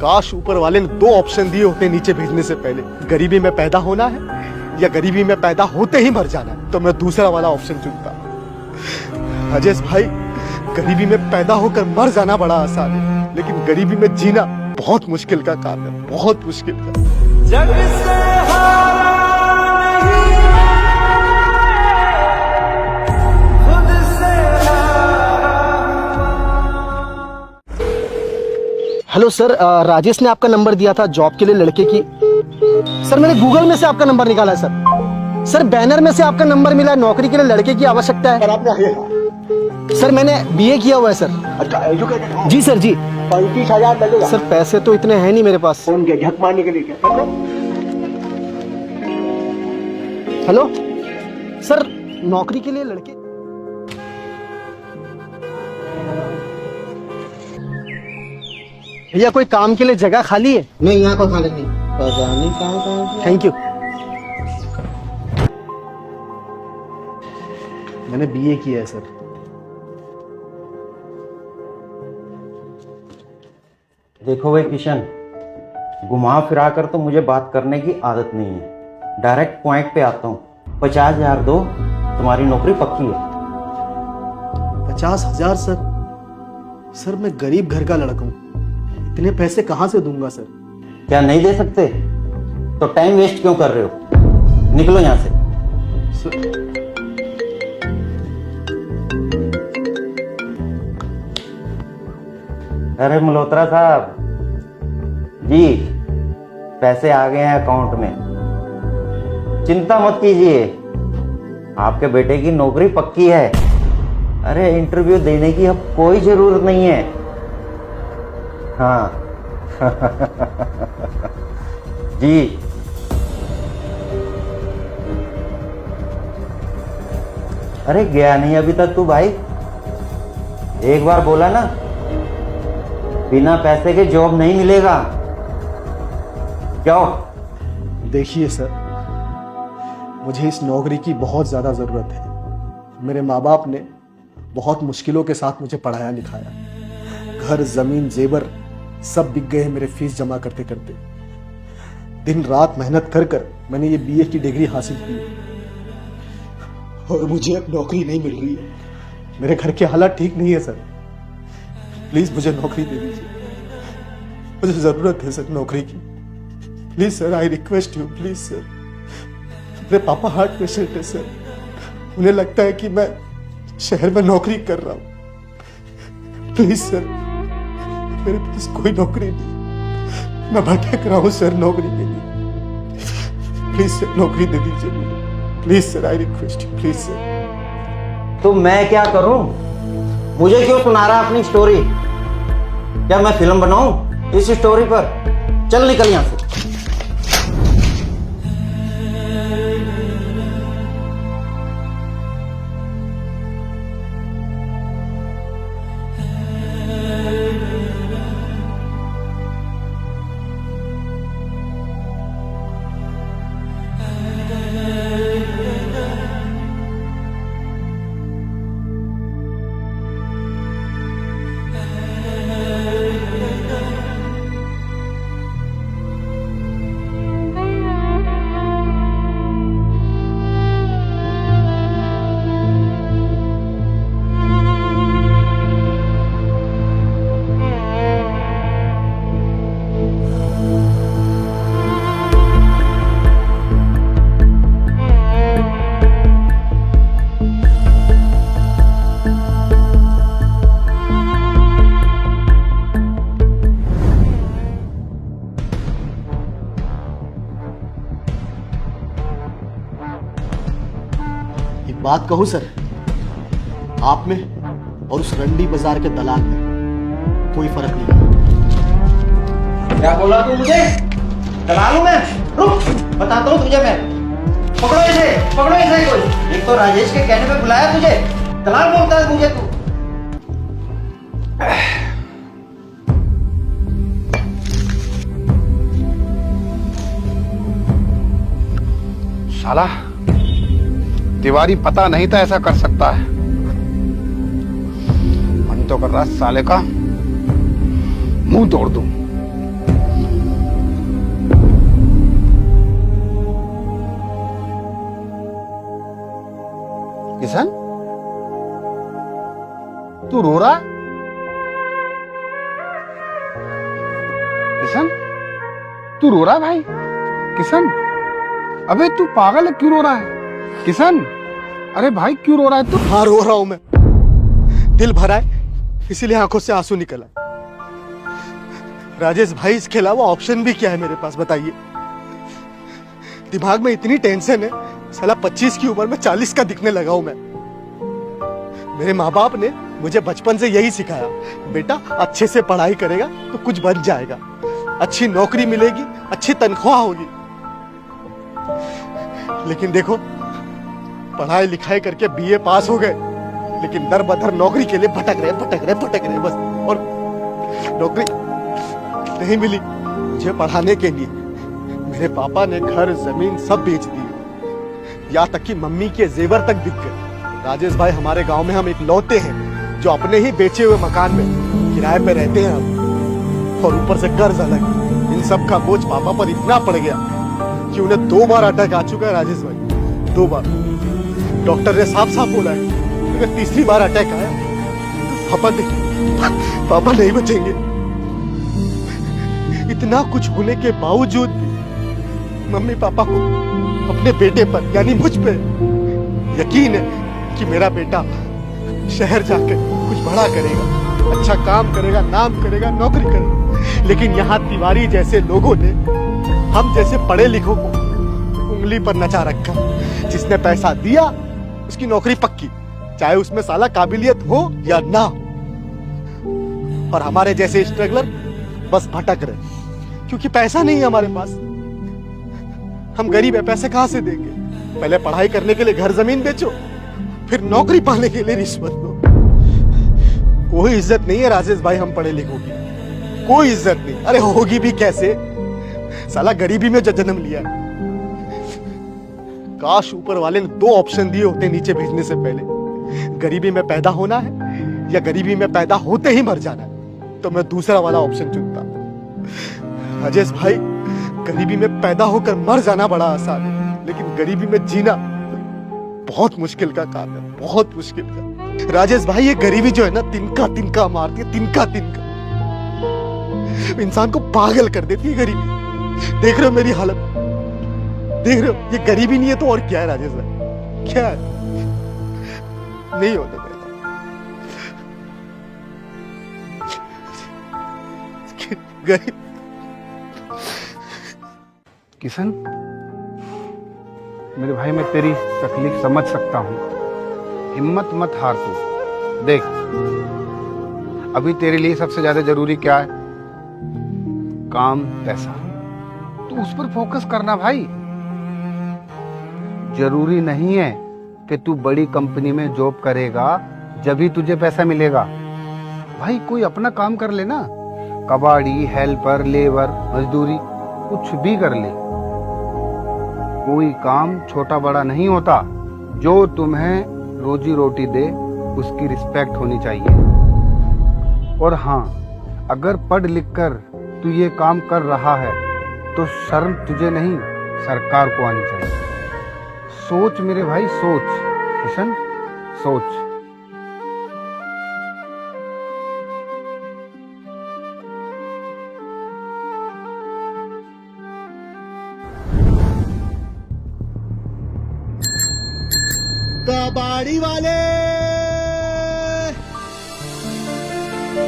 काश ऊपर वाले ने 2 ऑप्शन दिए होते नीचे भेजने से पहले, गरीबी में पैदा होना है या गरीबी में पैदा होते ही मर जाना है, तो मैं दूसरा वाला ऑप्शन चुनता। राजेश भाई, गरीबी में पैदा होकर मर जाना बड़ा आसान है, लेकिन गरीबी में जीना बहुत मुश्किल का काम है, बहुत मुश्किल का। जग से हेलो सर, राजेश ने आपका नंबर दिया था जॉब के लिए लड़के की। सर मैंने गूगल में से आपका नंबर निकाला है सर। सर बैनर में से आपका नंबर मिला है, नौकरी के लिए लड़के की आवश्यकता है। सर मैंने बीए किया हुआ है सर। अच्छा, एजुकेटेड हो? जी सर जी। 35,000 लगेगा सर पैसे तो इतने हैं नहीं मेरे पास। फोन के झक मारने के लिए क्या? हेलो सर, नौकरी के लिए लड़के। भैया कोई काम के लिए जगह खाली है? नहीं, यहाँ को खाली नहीं। पता नहीं कहाँ। Thank you. मैंने बीए किया है सर। देखो भाई किशन, घुमा फिरा कर तो मुझे बात करने की आदत नहीं है। डायरेक्ट पॉइंट पे आता हूँ। 50,000 दो, तुम्हारी नौकरी पक्की है। 50,000 सर? सर मैं गरीब घर का लड़का हूँ, इतने पैसे कहाँ से दूंगा सर? क्या नहीं दे सकते? तो टाइम वेस्ट क्यों कर रहे हो? निकलो यहाँ से। अरे मल्होत्रा साहब जी, पैसे आ गए हैं अकाउंट में, चिंता मत कीजिए, आपके बेटे की नौकरी पक्की है। अरे इंटरव्यू देने की अब कोई जरूरत नहीं है। हाँ जी। अरे गया नहीं अभी तक तू भाई? एक बार बोला ना, बिना पैसे के जॉब नहीं मिलेगा। जाओ। देखिए सर, मुझे इस नौकरी की बहुत ज़्यादा ज़रूरत है। मेरे माँ बाप ने बहुत मुश्किलों के साथ मुझे पढ़ाया लिखाया। घर, ज़मीन, जेवर सब बिक गए मेरे फीस जमा करते करते। दिन रात मेहनत कर कर मैंने ये बीए की डिग्री हासिल की और मुझे अब नौकरी नहीं मिल रही है। मेरे घर के हालात ठीक नहीं है सर। प्लीज़ मुझे नौकरी दे दीजिए, मुझे ज़रूरत है सर नौकरी की। Please sir, I request you, please sir. मेरे पापा हार्ट पेशेंट है सर, उन्हें लगता है कि मैं शहर में नौकरी कर रहा हूँ। प्लीज़ सर, मेरे पास कोई नौकरी नहीं, मैं भटक रहा हूँ सर नौकरी के लिए। प्लीज सर, नौकरी दे दीजिए मुझे। Please sir, I request you, please sir. तो मैं क्या करूं? मुझे क्यों सुना रहा अपनी स्टोरी? क्या मैं फिल्म बनाऊं इस स्टोरी पर? चल निकल यहां से। बात कहूं सर, आप में और उस रंडी बाजार के दलाल में कोई फर्क नहीं है। क्या बोला तू मुझे? दलाल हूं मैं? रुक, बताता हूं तुझे मैं। पकड़ो इसे कोई। एक तो राजेश के कहने पे बुलाया तुझे, दलाल बोलता है मुझे तू। साला तिवारी पता नहीं था ऐसा कर सकता है। मन तो कर रहा साले का मुंह तोड़ दूं। किशन, तू रो रहा है? किशन, तू रो रहा है भाई? किशन, अबे तू पागल है, क्यों रो रहा है? किशन, अरे भाई क्यों रो रहा है तू? हाँ रो रहा हूं मैं, दिल भरा है इसीलिए आंखों से आंसू निकला। राजेश भाई, इसके अलावा ऑप्शन भी क्या है मेरे पास, बताइए। दिमाग में इतनी टेंशन है, साला 25 की उम्र में 40 का दिखने लगा हूं मैं। मेरे माँ बाप ने मुझे बचपन से यही सिखाया, बेटा अच्छे से पढ़ाई करेगा तो कुछ बन जाएगा, अच्छी नौकरी मिलेगी, अच्छी तनख्वाह होगी। लेकिन देखो, पढ़ाई लिखाई करके बीए पास हो गए, लेकिन दर बदर नौकरी के लिए भटक रहे बस। और नौकरी नहीं मिली मुझे पढ़ाने के लिए। मेरे पापा ने घर जमीन सब बेच दी, यहाँ तक कि मम्मी के जेवर तक बिक गए। राजेश भाई, हमारे गांव में हम इकलौते हैं जो अपने ही बेचे हुए मकान में किराए पे रहते हैं हम, और ऊपर से कर्ज अलग। इन सब का बोझ पापा पर इतना पड़ गया कि उन्हें 2 बार अटैक आ चुका है राजेश भाई, 2 बार। डॉक्टर ने साफ साफ बोला है अगर तीसरी बार अटैक आया तो पापा नहीं बचेंगे। इतना कुछ होने के बावजूद भी मम्मी पापा को अपने बेटे पर यानी मुझ पे यकीन है कि मेरा बेटा शहर जाकर कुछ बड़ा करेगा, अच्छा काम करेगा, नाम करेगा, नौकरी करेगा। लेकिन यहाँ तिवारी जैसे लोगों ने हम जैसे पढ़े लिखों को उंगली पर नचा रखा। जिसने पैसा दिया उसकी नौकरी पक्की, चाहे उसमें साला काबिलियत हो या ना। और हमारे जैसे स्ट्रगलर बस भटक रहे क्योंकि पैसा नहीं है हमारे पास। हम गरीब है, पैसे कहां से देंगे? पहले पढ़ाई करने के लिए घर जमीन बेचो, फिर नौकरी पाने के लिए रिश्वत दो। कोई इज्जत नहीं है राजेश भाई हम पढ़े लिखों की, कोई इज्जत नहीं। अरे होगी भी कैसे, साला गरीबी में जन्म लिया। काश ऊपर वाले ने 2 ऑप्शन दिए होते नीचे भेजने से पहले, गरीबी में पैदा होना है या गरीबी में पैदा होते ही मर जाना है, तो मैं दूसरा वाला ऑप्शन चुनता। राजेश भाई, गरीबी में पैदा होकर मर जाना बड़ा आसान है, लेकिन गरीबी में जीना बहुत मुश्किल का काम है, बहुत मुश्किल का। राजेश भाई, ये गरीबी जो है ना, तिनका तिनका मारती है, तिनका तिनका इंसान को पागल कर देती है गरीबी। देख रहे हो मेरी हालत, देख रहे हो? ये गरीबी नहीं है तो और क्या है राजेश भाई, क्या है? नहीं होता गरीब। किशन, मेरे भाई मैं तेरी तकलीफ समझ सकता हूँ, हिम्मत मत हार तू। देख, अभी तेरे लिए सबसे ज्यादा जरूरी क्या है? काम, पैसा। तू उस पर फोकस करना भाई। जरूरी नहीं है कि तू बड़ी कंपनी में जॉब करेगा जब ही तुझे पैसा मिलेगा। भाई कोई अपना काम कर ले ना, कबाड़ी, हेल्पर, लेबर, मजदूरी, कुछ भी कर ले। कोई काम छोटा बड़ा नहीं होता। जो तुम्हें रोजी रोटी दे उसकी रिस्पेक्ट होनी चाहिए। और हाँ, अगर पढ़ लिख कर तू ये काम कर रहा है तो शर्म तुझे नहीं, सरकार को आनी चाहिए। सोच मेरे भाई, सोच किशन, सोच। कबाड़ी वाले,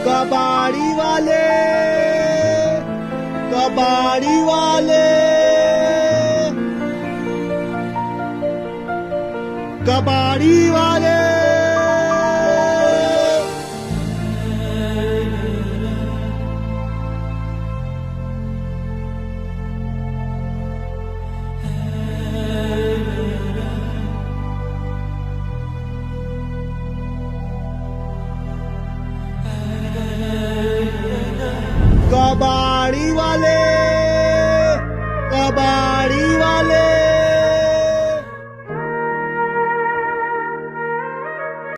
कबाड़ी वाले, कबाड़ी वाले, कबाड़ी वाले। कबाड़ी वाले, कबाड़ी वाले।